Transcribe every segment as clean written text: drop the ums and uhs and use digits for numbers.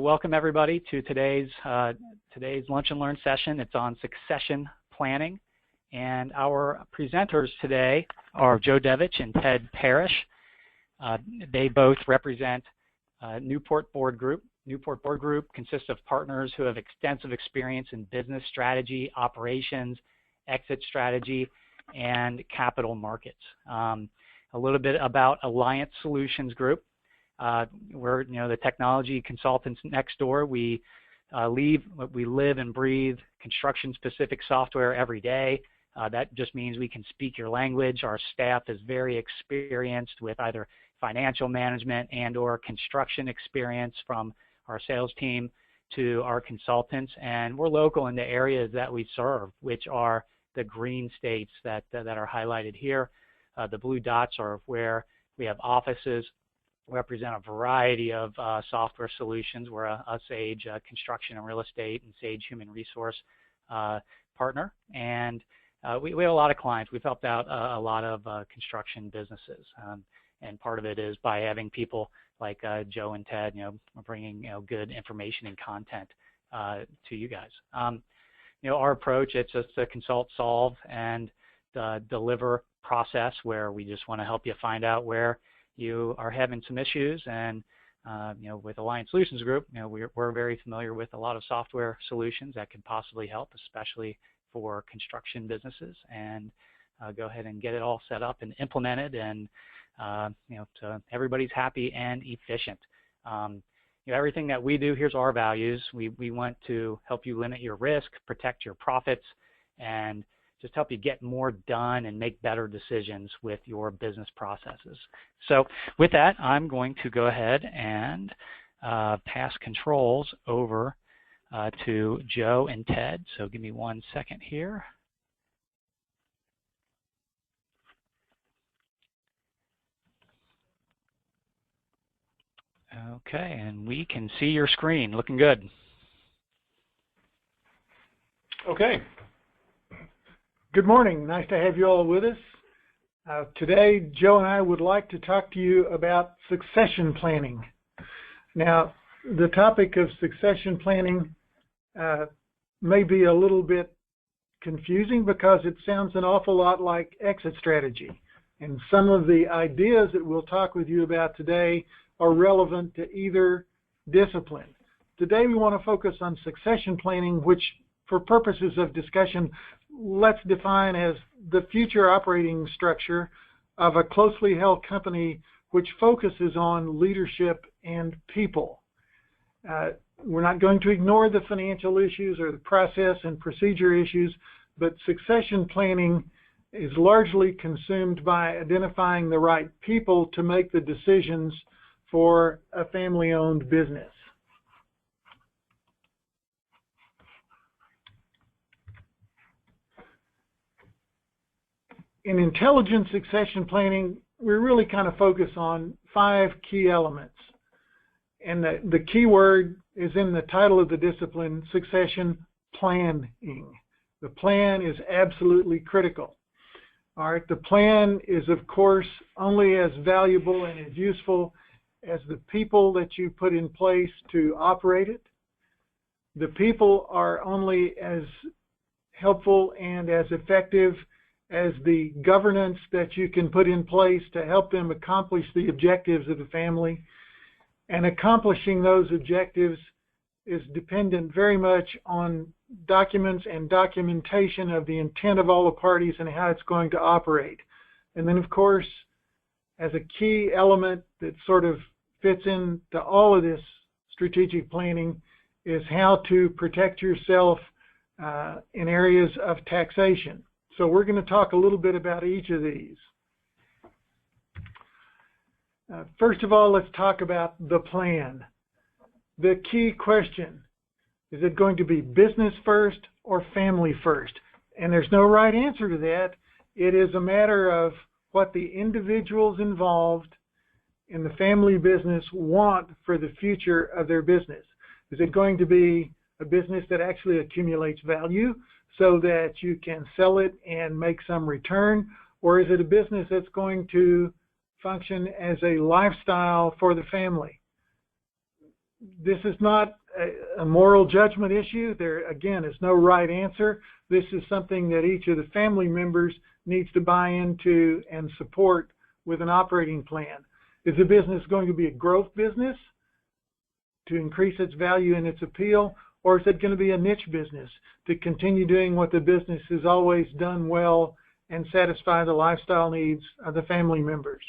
Welcome everybody to today's Lunch and Learn session. It's on succession planning, and our presenters today are Joe Devich and Ted Parrish. They both represent Newport Board Group. Newport Board Group consists of partners who have extensive experience in business strategy, operations, exit strategy, and capital markets. A little bit about Alliance Solutions Group. We're the technology consultants next door. We live and breathe construction-specific software every day. That just means we can speak your language. Our staff is very experienced with either financial management and or construction experience, from our sales team to our consultants. And we're local in the areas that we serve, which are the green states that are highlighted here. The blue dots are where we have offices. Represent a variety of software solutions. We're a Sage construction and real estate and Sage human resource partner, and we have a lot of clients. We've helped out a lot of construction businesses, and part of it is by having people like Joe and Ted, bringing good information and content to you guys. Our approach, it's just a consult, solve, and deliver process where we just want to help you find out where you are having some issues. And with Alliance Solutions Group, we're very familiar with a lot of software solutions that can possibly help, especially for construction businesses, and go ahead and get it all set up and implemented, and so everybody's happy and efficient. Everything that we do, here's our values. We want to help you limit your risk, protect your profits, and just help you get more done and make better decisions with your business processes. So with that, I'm going to go ahead and pass controls over to Joe and Ted. So give me 1 second here. Okay, and we can see your screen. Looking good. Okay. Good morning. Nice to have you all with us. Today, Joe and I would like to talk to you about succession planning. Now, the topic of succession planning may be a little bit confusing because it sounds an awful lot like exit strategy. And some of the ideas that we'll talk with you about today are relevant to either discipline. Today, we want to focus on succession planning, which, for purposes of discussion, let's define as the future operating structure of a closely held company which focuses on leadership and people. We're not going to ignore the financial issues or the process and procedure issues, but succession planning is largely consumed by identifying the right people to make the decisions for a family-owned business. In intelligent succession planning, we really kind of focus on 5 key elements. And the key word is in the title of the discipline, succession planning. The plan is absolutely critical. All right, the plan is, of course, only as valuable and as useful as the people that you put in place to operate it. The people are only as helpful and as effective as the governance that you can put in place to help them accomplish the objectives of the family. And accomplishing those objectives is dependent very much on documents and documentation of the intent of all the parties and how it's going to operate. And then, of course, as a key element that sort of fits into all of this strategic planning is how to protect yourself in areas of taxation. So we're going to talk a little bit about each of these. First of all, let's talk about the plan. The key question, is it going to be business first or family first? And there's no right answer to that. It is a matter of what the individuals involved in the family business want for the future of their business. Is it going to be a business that actually accumulates value so that you can sell it and make some return? Or is it a business that's going to function as a lifestyle for the family? This is not a moral judgment issue. There, again, is no right answer. This is something that each of the family members needs to buy into and support with an operating plan. Is the business going to be a growth business to increase its value and its appeal, or is it going to be a niche business to continue doing what the business has always done well and satisfy the lifestyle needs of the family members?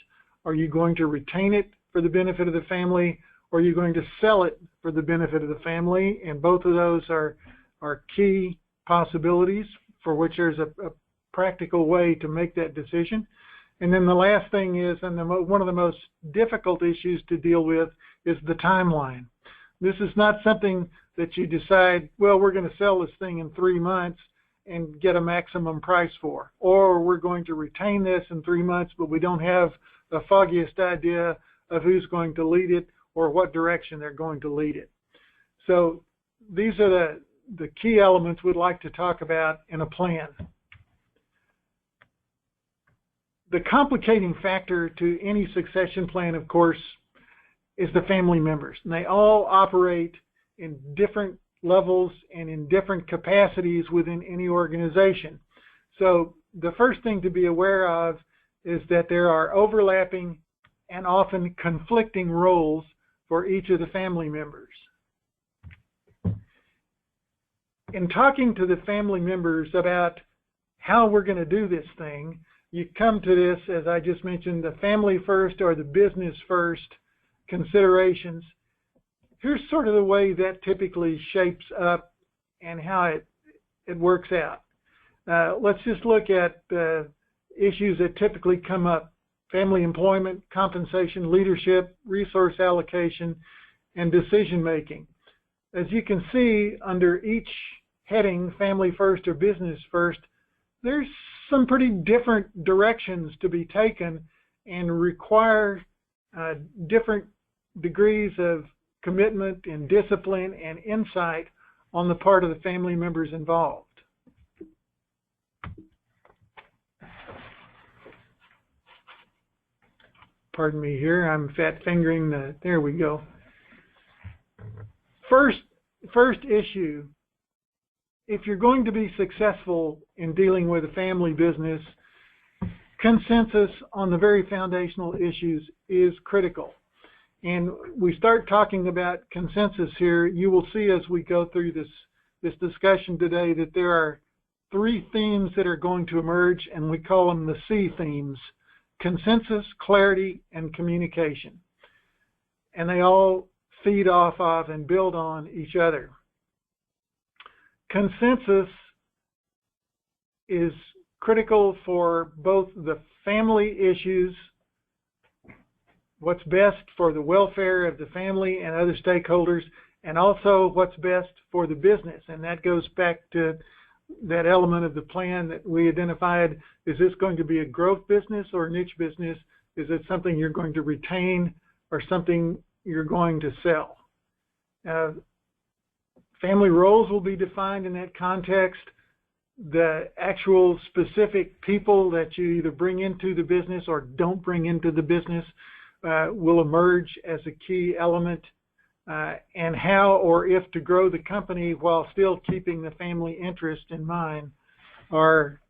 Are you going to retain it for the benefit of the family, or are you going to sell it for the benefit of the family? And both of those are key possibilities for which there's a practical way to make that decision. And then the last thing is, and one of the most difficult issues to deal with, is the timeline. This is not something that you decide, well, we're going to sell this thing in 3 months and get a maximum price for, or we're going to retain this in 3 months, but we don't have the foggiest idea of who's going to lead it or what direction they're going to lead it. So these are the key elements we'd like to talk about in a plan. The complicating factor to any succession plan, of course, is the family members. And they all operate in different levels and in different capacities within any organization. So the first thing to be aware of is that there are overlapping and often conflicting roles for each of the family members. In talking to the family members about how we're going to do this thing, you come to this, as I just mentioned, the family first or the business first considerations. Here's sort of the way that typically shapes up and how it works out. Let's just look at issues that typically come up: family employment, compensation, leadership, resource allocation, and decision making. As you can see, under each heading, family first or business first, there's some pretty different directions to be taken and require different degrees of commitment and discipline and insight on the part of the family members involved. Pardon me here, I'm fat fingering there we go. First issue, if you're going to be successful in dealing with a family business, consensus on the very foundational issues is critical. And we start talking about consensus here, you will see as we go through this discussion today that there are 3 themes that are going to emerge, and we call them the C themes: consensus, clarity, and communication. And they all feed off of and build on each other. Consensus is critical for both the family issues, what's best for the welfare of the family and other stakeholders, and also what's best for the business. And that goes back to that element of the plan that we identified. Is this going to be a growth business or a niche business? Is it something you're going to retain or something you're going to sell? Family roles will be defined in that context. The actual specific people that you either bring into the business or don't bring into the business will emerge as a key element, and how or if to grow the company while still keeping the family interest in mind are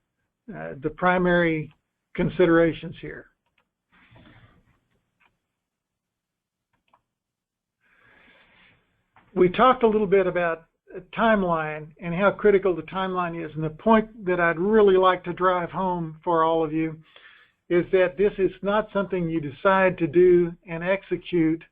the primary considerations here. We talked a little bit about a timeline and how critical the timeline is, and the point that I'd really like to drive home for all of you is that this is not something you decide to do and execute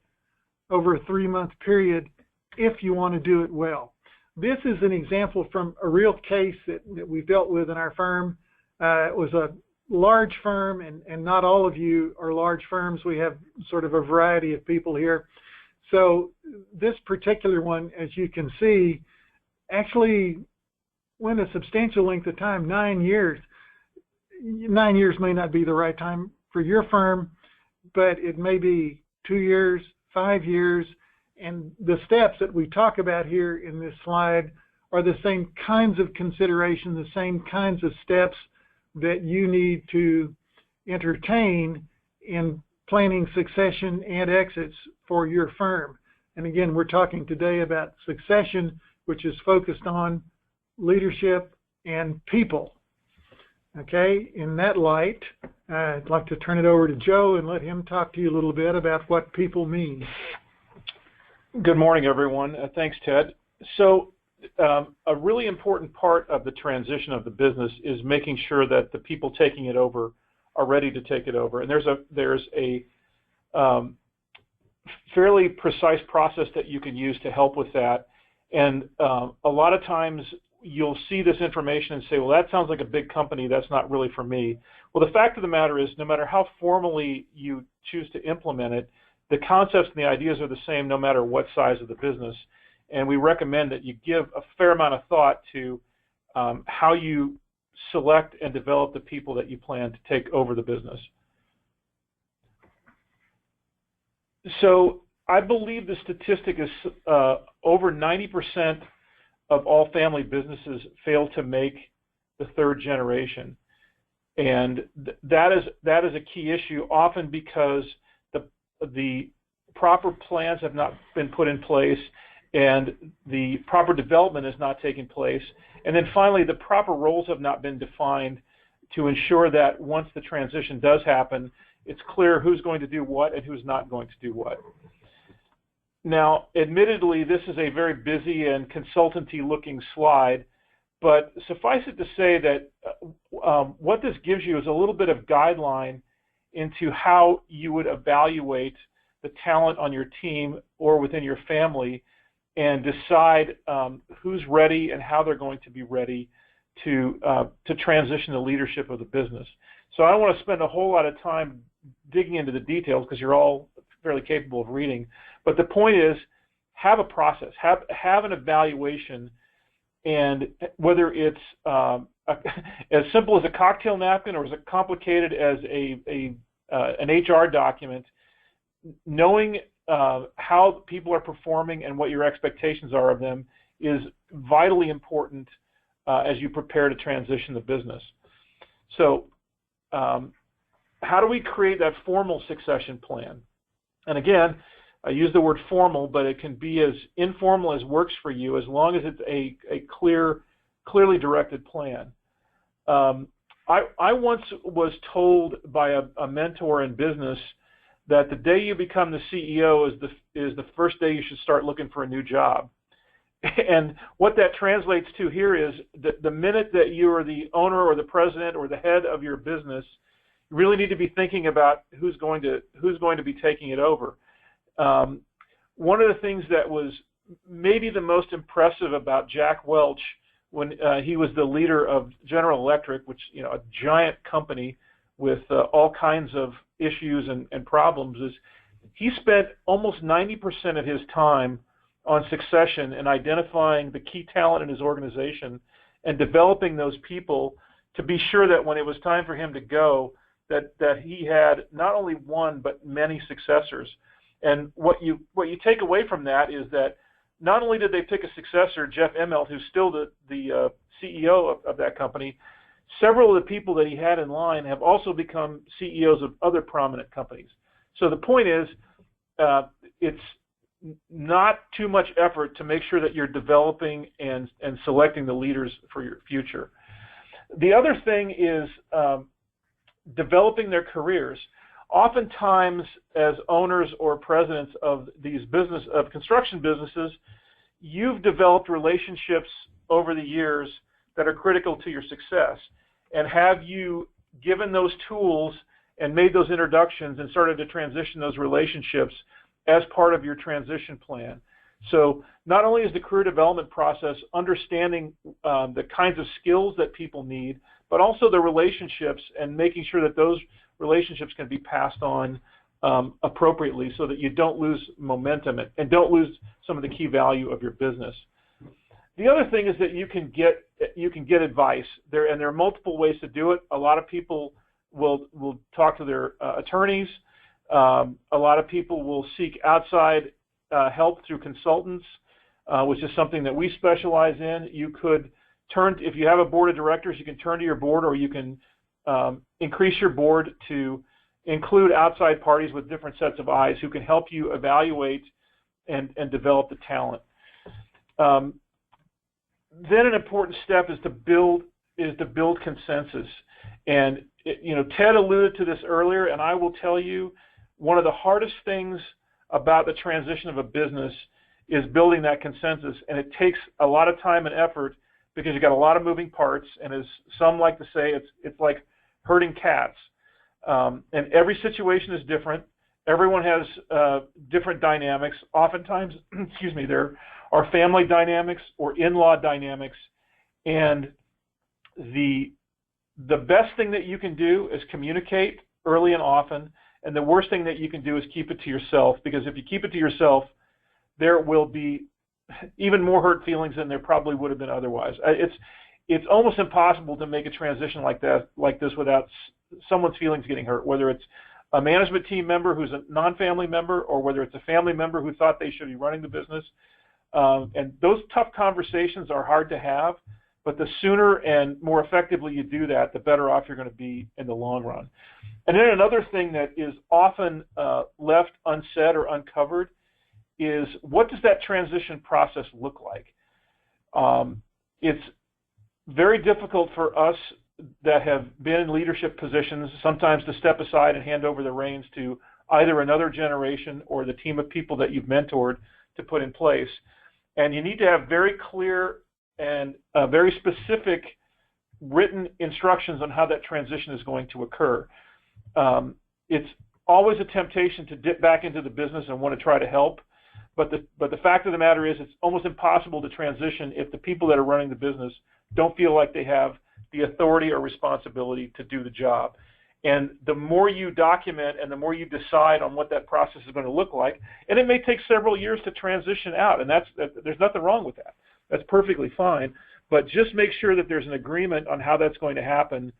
over a 3-month period if you want to do it well. This is an example from a real case that we've dealt with in our firm. It was a large firm, and not all of you are large firms. We have sort of a variety of people here. So this particular one, as you can see, actually went a substantial length of time, 9 years. 9 years may not be the right time for your firm, but it may be 2 years, 5 years, and the steps that we talk about here in this slide are the same kinds of consideration, the same kinds of steps that you need to entertain in planning succession and exits for your firm. And again, we're talking today about succession, which is focused on leadership and people. Okay, in that light, I'd like to turn it over to Joe and let him talk to you a little bit about what people mean. Good morning, everyone. Thanks, Ted. So a really important part of the transition of the business is making sure that the people taking it over are ready to take it over. And there's a fairly precise process that you can use to help with that. And a lot of times you'll see this information and say, well, that sounds like a big company. That's not really for me. Well, the fact of the matter is, no matter how formally you choose to implement it, the concepts and the ideas are the same no matter what size of the business. And we recommend that you give a fair amount of thought to how you select and develop the people that you plan to take over the business. So I believe the statistic is over 90% of all family businesses fail to make the third generation. And that is a key issue, often because the proper plans have not been put in place and the proper development has not taken place. And then finally, the proper roles have not been defined to ensure that once the transition does happen, it's clear who's going to do what and who's not going to do what. Now, admittedly, this is a very busy and consultancy looking slide, but suffice it to say that what this gives you is a little bit of guideline into how you would evaluate the talent on your team or within your family and decide who's ready and how they're going to be ready to transition the leadership of the business. So I don't want to spend a whole lot of time digging into the details because you're all fairly capable of reading. But the point is, have a process, have an evaluation, and whether it's as simple as a cocktail napkin or as complicated as an HR document, knowing how people are performing and what your expectations are of them is vitally important as you prepare to transition the business. So how do we create that formal succession plan? And again, I use the word formal, but it can be as informal as works for you as long as it's a clearly directed plan. I once was told by a mentor in business that the day you become the CEO is the first day you should start looking for a new job. And what that translates to here is that the minute that you are the owner or the president or the head of your business, you really need to be thinking about who's going to be taking it over. One of the things that was maybe the most impressive about Jack Welch when he was the leader of General Electric, which, you know, a giant company with all kinds of issues and problems, is he spent almost 90% of his time on succession and identifying the key talent in his organization and developing those people to be sure that when it was time for him to go, that he had not only one but many successors. And what you take away from that is that not only did they pick a successor, Jeff Immelt, who's still the CEO of that company, several of the people that he had in line have also become CEOs of other prominent companies. So the point is, it's not too much effort to make sure that you're developing and selecting the leaders for your future. The other thing is developing their careers. Oftentimes, as owners or presidents of these construction businesses, you've developed relationships over the years that are critical to your success. And have you given those tools and made those introductions and started to transition those relationships as part of your transition plan? So not only is the career development process understanding the kinds of skills that people need, but also the relationships and making sure that those relationships can be passed on appropriately so that you don't lose momentum and don't lose some of the key value of your business. The other thing is that you can get advice there, and there are multiple ways to do it. A lot of people will talk to their attorneys. A lot of people will seek outside help through consultants, which is something that we specialize in. You could if you have a board of directors, you can turn to your board, or you can increase your board to include outside parties with different sets of eyes who can help you evaluate and develop the talent. Then an important step is to build consensus. And Ted alluded to this earlier, and I will tell you, one of the hardest things about the transition of a business is building that consensus, and it takes a lot of time and effort because you've got a lot of moving parts, and as some like to say, it's like herding cats. And every situation is different. Everyone has different dynamics. Oftentimes, there are family dynamics or in-law dynamics, and the best thing that you can do is communicate early and often, and the worst thing that you can do is keep it to yourself, because if you keep it to yourself, there will be even more hurt feelings than there probably would have been otherwise. It's almost impossible to make a transition like this without someone's feelings getting hurt, whether it's a management team member who's a non-family member or whether it's a family member who thought they should be running the business. And those tough conversations are hard to have, but the sooner and more effectively you do that, the better off you're going to be in the long run. And then another thing that is often left unsaid or uncovered is, what does that transition process look like? It's very difficult for us that have been in leadership positions sometimes to step aside and hand over the reins to either another generation or the team of people that you've mentored to put in place. And you need to have very clear and very specific written instructions on how that transition is going to occur. It's always a temptation to dip back into the business and want to try to help, but the fact of the matter is, it's almost impossible to transition if the people that are running the business don't feel like they have the authority or responsibility to do the job. And the more you document and the more you decide on what that process is going to look like, and it may take several years to transition out, and there's nothing wrong with that. That's perfectly fine, but just make sure that there's an agreement on how that's going to happen.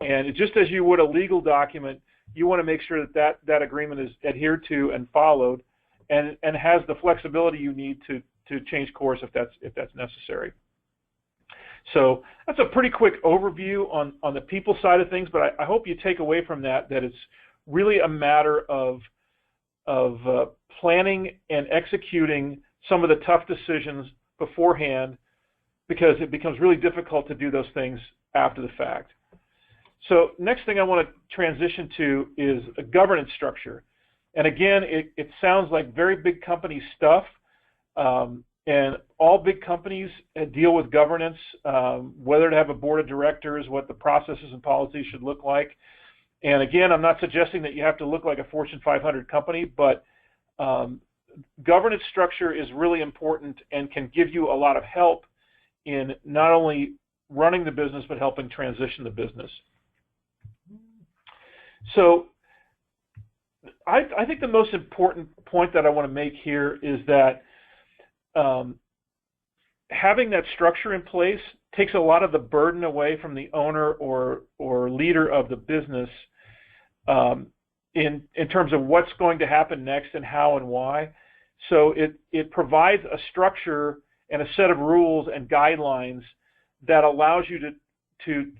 And just as you would a legal document, you want to make sure that agreement is adhered to and followed, and has the flexibility you need to change course if that's necessary. So that's a pretty quick overview on the people side of things, but I hope you take away from that it's really a matter of planning and executing some of the tough decisions beforehand, because it becomes really difficult to do those things after the fact. So next thing I want to transition to is a governance structure. And again, it sounds like very big company stuff, and all big companies deal with governance, whether to have a board of directors, what the processes and policies should look like. And again, I'm not suggesting that you have to look like a Fortune 500 company, but governance structure is really important and can give you a lot of help in not only running the business, but helping transition the business. So I think the most important point that I want to make here is that having that structure in place takes a lot of the burden away from the owner or leader of the business in terms of what's going to happen next and how and why. So it provides a structure and a set of rules and guidelines that allows you to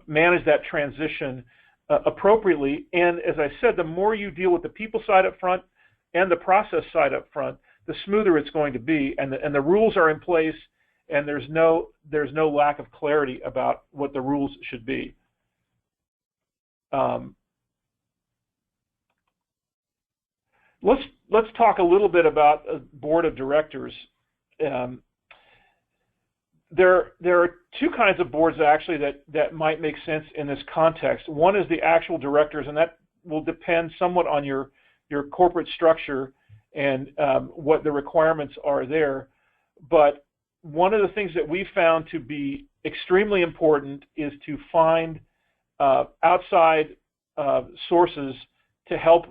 manage that transition appropriately. And as I said, the more you deal with the people side up front and the process side up front, the smoother it's going to be. And the rules are in place, and there's no lack of clarity about what the rules should be. Let's talk a little bit about a board of directors. There are two kinds of boards actually that might make sense in this context. One is the actual directors, and that will depend somewhat on your corporate structure and what the requirements are there. But one of the things that we found to be extremely important is to find outside sources to help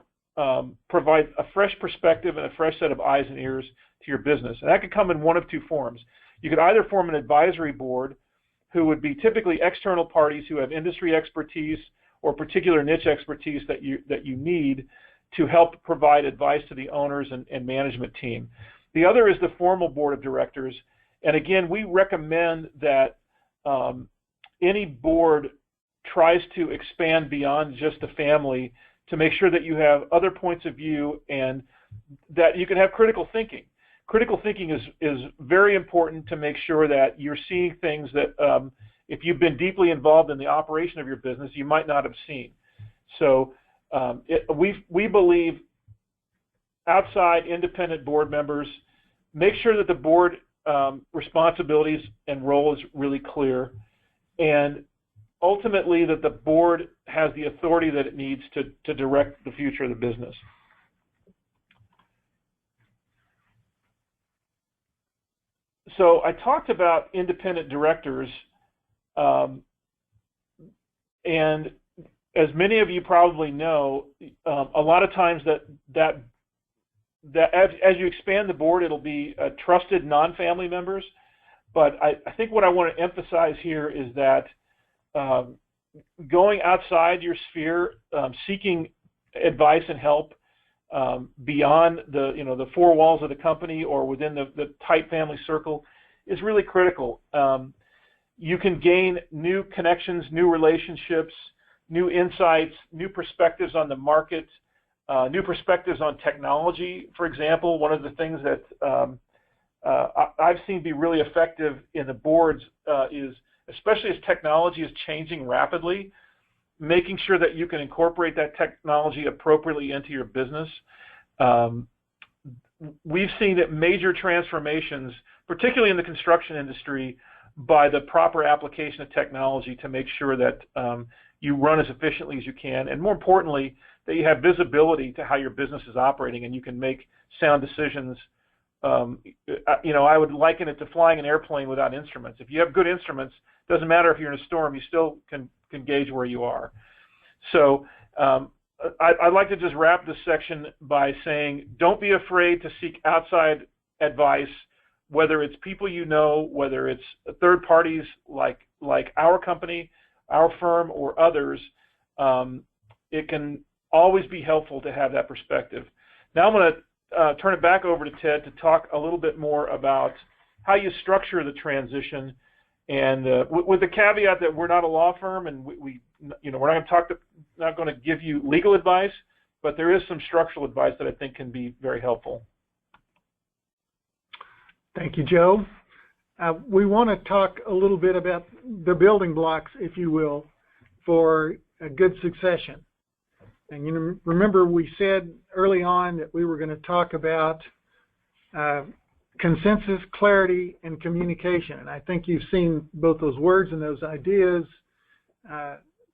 provide a fresh perspective and a fresh set of eyes and ears to your business. And that could come in one of two forms. You could either form an advisory board, who would be typically external parties who have industry expertise or particular niche expertise that you need to help provide advice to the owners and management team. The other is the formal board of directors. And again, we recommend that any board tries to expand beyond just the family to make sure that you have other points of view and that you can have critical thinking. critical thinking is very important to make sure that you're seeing things that if you've been deeply involved in the operation of your business, you might not have seen. So we believe outside independent board members, make sure that the board responsibilities and role is really clear, and ultimately that the board has the authority that it needs to direct the future of the business. So I talked about independent directors, and as many of you probably know, a lot of times that as you expand the board, it'll be trusted non-family members. But I think what I want to emphasize here is that going outside your sphere, seeking advice and help beyond the four walls of the company or within the tight family circle is really critical. You can gain new connections, new relationships, new insights, new perspectives on the market, new perspectives on technology. For example, one of the things that I've seen be really effective in the boards is, especially as technology is changing rapidly, making sure that you can incorporate that technology appropriately into your business. We've seen that major transformations, particularly in the construction industry, by the proper application of technology to make sure that you run as efficiently as you can, and more importantly, that you have visibility to how your business is operating and you can make sound decisions. I would liken it to flying an airplane without instruments. If you have good instruments, it doesn't matter if you're in a storm, you still can gauge where you are. So I'd like to just wrap this section by saying, don't be afraid to seek outside advice, whether it's people you know, whether it's third parties like our company, our firm, or others. It can always be helpful to have that perspective. Now I'm going to turn it back over to Ted to talk a little bit more about how you structure the transition, and with the caveat that we're not a law firm and we're not going to give you legal advice, but there is some structural advice that I think can be very helpful. Thank you, Joe. We want to talk a little bit about the building blocks, if you will, for a good succession. And remember we said early on that we were going to talk about consensus, clarity, and communication. And I think you've seen both those words and those ideas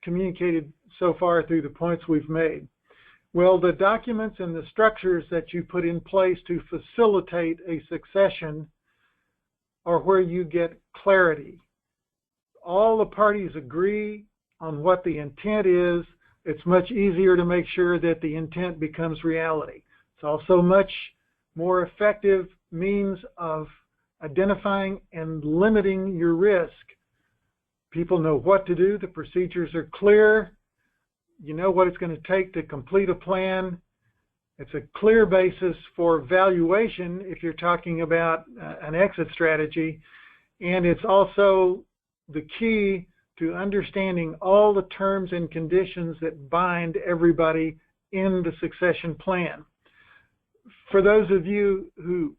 communicated so far through the points we've made. Well, the documents and the structures that you put in place to facilitate a succession are where you get clarity. All the parties agree on what the intent is. It's much easier to make sure that the intent becomes reality. It's also much more effective means of identifying and limiting your risk. People know what to do. The procedures are clear. You know what it's going to take to complete a plan. It's a clear basis for valuation if you're talking about an exit strategy. And it's also the key to understanding all the terms and conditions that bind everybody in the succession plan. For those of you who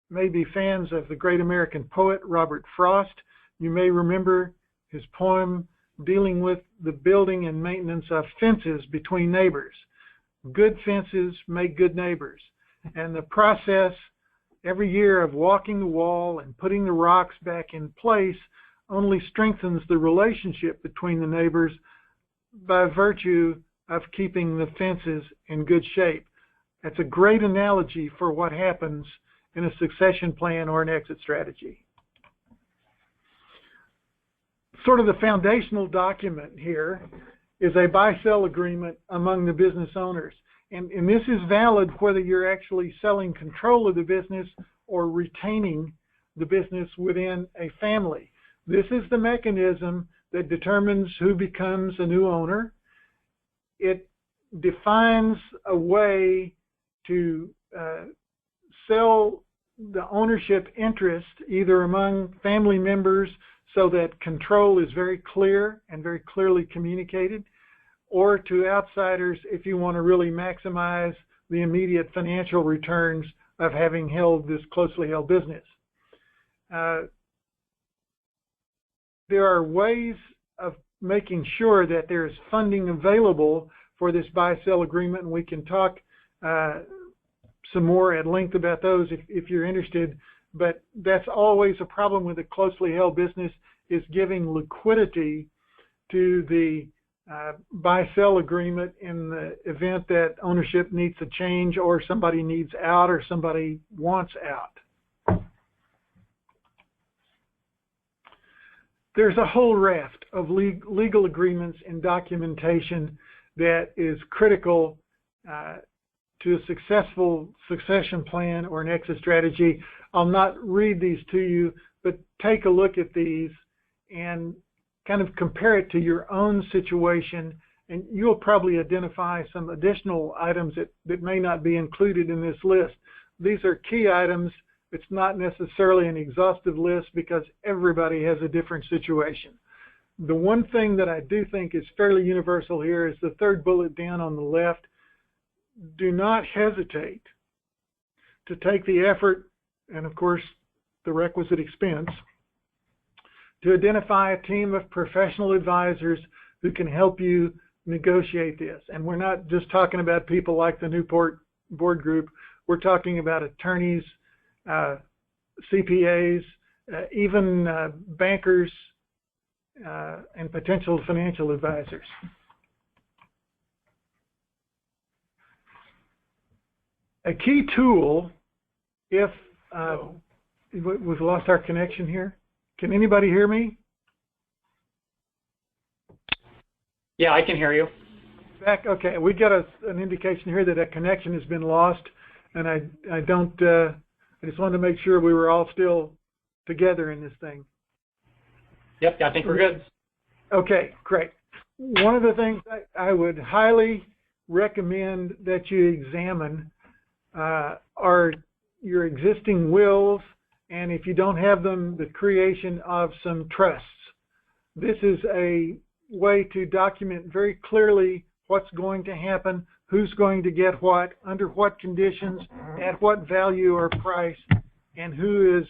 may be fans of the great American poet Robert Frost, you may remember his poem dealing with the building and maintenance of fences between neighbors. Good fences make good neighbors. And the process every year of walking the wall and putting the rocks back in place only strengthens the relationship between the neighbors by virtue of keeping the fences in good shape. That's a great analogy for what happens in a succession plan or an exit strategy. Sort of the foundational document here is a buy-sell agreement among the business owners. And this is valid whether you're actually selling control of the business or retaining the business within a family. This is the mechanism that determines who becomes a new owner. It defines a way to sell the ownership interest either among family members so that control is very clear and very clearly communicated, or to outsiders if you want to really maximize the immediate financial returns of having held this closely held business. There are ways of making sure that there is funding available for this buy-sell agreement, and we can talk some more at length about those if you're interested. But that's always a problem with a closely held business, is giving liquidity to the buy-sell agreement in the event that ownership needs to change, or somebody needs out, or somebody wants out. There's a whole raft of legal agreements and documentation that is critical to a successful succession plan or an exit strategy. I'll not read these to you, but take a look at these and kind of compare it to your own situation, and you'll probably identify some additional items that may not be included in this list. These are key items. It's not necessarily an exhaustive list because everybody has a different situation. The one thing that I do think is fairly universal here is the third bullet down on the left. Do not hesitate to take the effort, and of course the requisite expense, to identify a team of professional advisors who can help you negotiate this. And we're not just talking about people like the Newport Board Group. We're talking about attorneys, CPAs, even bankers and potential financial advisors. A key tool, if we've lost our connection here. Can anybody hear me? Yeah, I can hear you. Back. Okay, we got an indication here that a connection has been lost, and I just wanted to make sure we were all still together in this thing. Yep, I think we're good. Okay, great. One of the things I would highly recommend that you examine are your existing wills, and if you don't have them, the creation of some trusts. This is a way to document very clearly what's going to happen, who's going to get what, under what conditions, at what value or price, and who is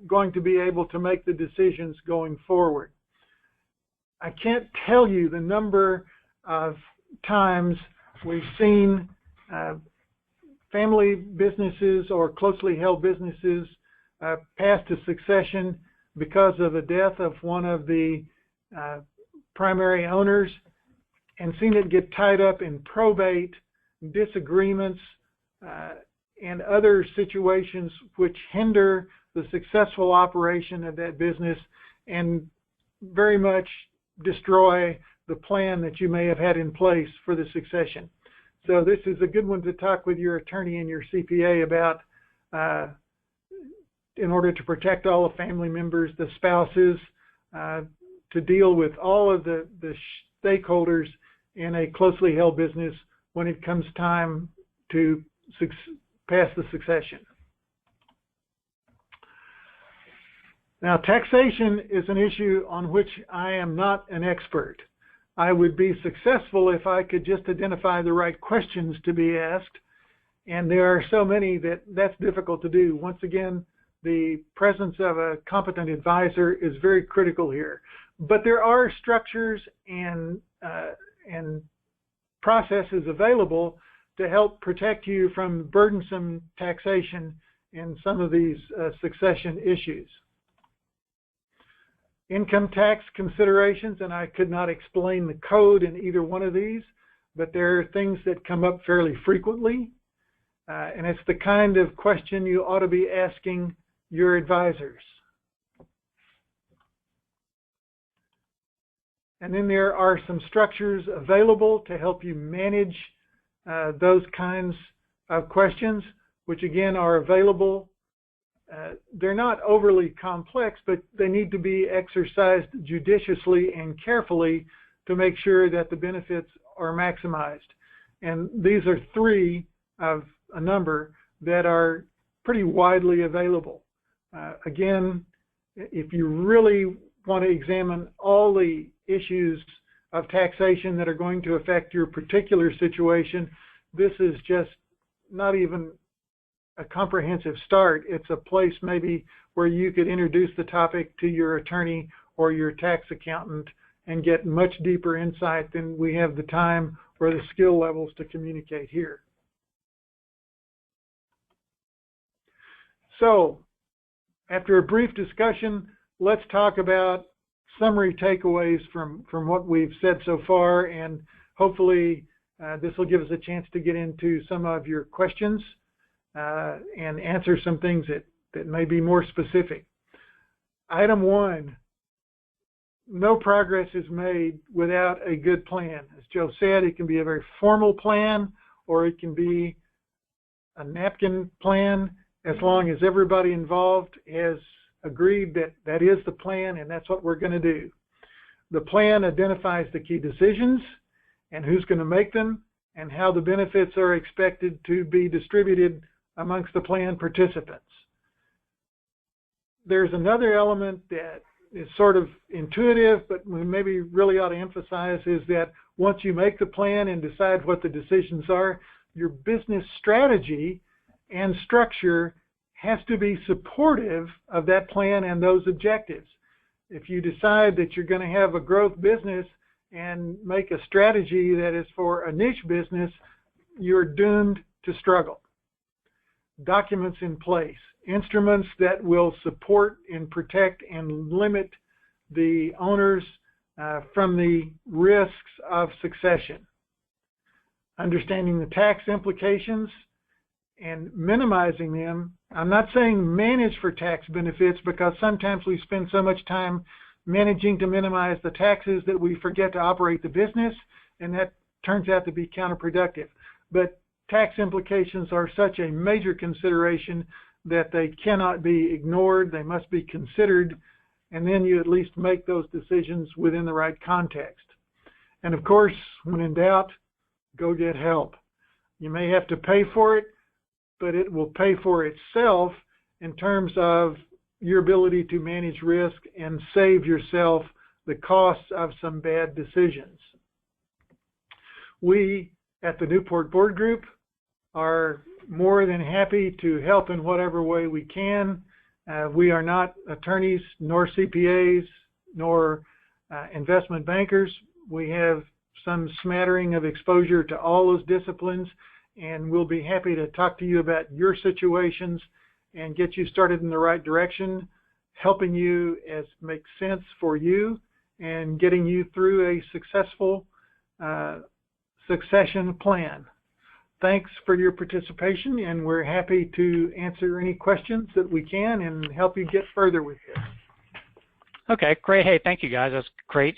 going to be able to make the decisions going forward. I can't tell you the number of times we've seen family businesses or closely held businesses pass to succession because of the death of one of the primary owners, and seen it get tied up in probate, disagreements, and other situations which hinder the successful operation of that business and very much destroy the plan that you may have had in place for the succession. So this is a good one to talk with your attorney and your CPA about in order to protect all the family members, the spouses, to deal with all of the stakeholders in a closely held business when it comes time to pass the succession. Now, taxation is an issue on which I am not an expert. I would be successful if I could just identify the right questions to be asked, and there are so many that's difficult to do. Once again, the presence of a competent advisor is very critical here. But there are structures and processes available to help protect you from burdensome taxation in some of these succession issues. Income tax considerations, and I could not explain the code in either one of these, but there are things that come up fairly frequently, and it's the kind of question you ought to be asking your advisors. And then there are some structures available to help you manage those kinds of questions, which again are available. They're not overly complex, but they need to be exercised judiciously and carefully to make sure that the benefits are maximized. And these are three of a number that are pretty widely available. Again, if you really want to examine all the issues of taxation that are going to affect your particular situation, this is just not even a comprehensive start. It's a place maybe where you could introduce the topic to your attorney or your tax accountant and get much deeper insight than we have the time or the skill levels to communicate here. So, after a brief discussion, let's talk about summary takeaways from what we've said so far, and hopefully this will give us a chance to get into some of your questions and answer some things that may be more specific. Item 1, no progress is made without a good plan. As Joe said, it can be a very formal plan or it can be a napkin plan, as long as everybody involved has agreed that that is the plan and that's what we're going to do. The plan identifies the key decisions and who's going to make them and how the benefits are expected to be distributed amongst the plan participants. There's another element that is sort of intuitive, but we maybe really ought to emphasize, is that once you make the plan and decide what the decisions are, your business strategy and structure has to be supportive of that plan and those objectives. If you decide that you're going to have a growth business and make a strategy that is for a niche business, you're doomed to struggle. Documents in place, instruments that will support and protect and limit the owners from the risks of succession. Understanding the tax implications and minimizing them. I'm not saying manage for tax benefits, because sometimes we spend so much time managing to minimize the taxes that we forget to operate the business, and that turns out to be counterproductive. But tax implications are such a major consideration that they cannot be ignored. They must be considered, and then you at least make those decisions within the right context. And of course, when in doubt, go get help. You may have to pay for it, but it will pay for itself in terms of your ability to manage risk and save yourself the costs of some bad decisions. We at the Newport Board Group are more than happy to help in whatever way we can. We are not attorneys, nor CPAs, nor investment bankers. We have some smattering of exposure to all those disciplines, and we'll be happy to talk to you about your situations and get you started in the right direction, helping you as makes sense for you and getting you through a successful succession plan. Thanks for your participation, and we're happy to answer any questions that we can and help you get further with this. Okay, great. Hey, thank you guys. That's great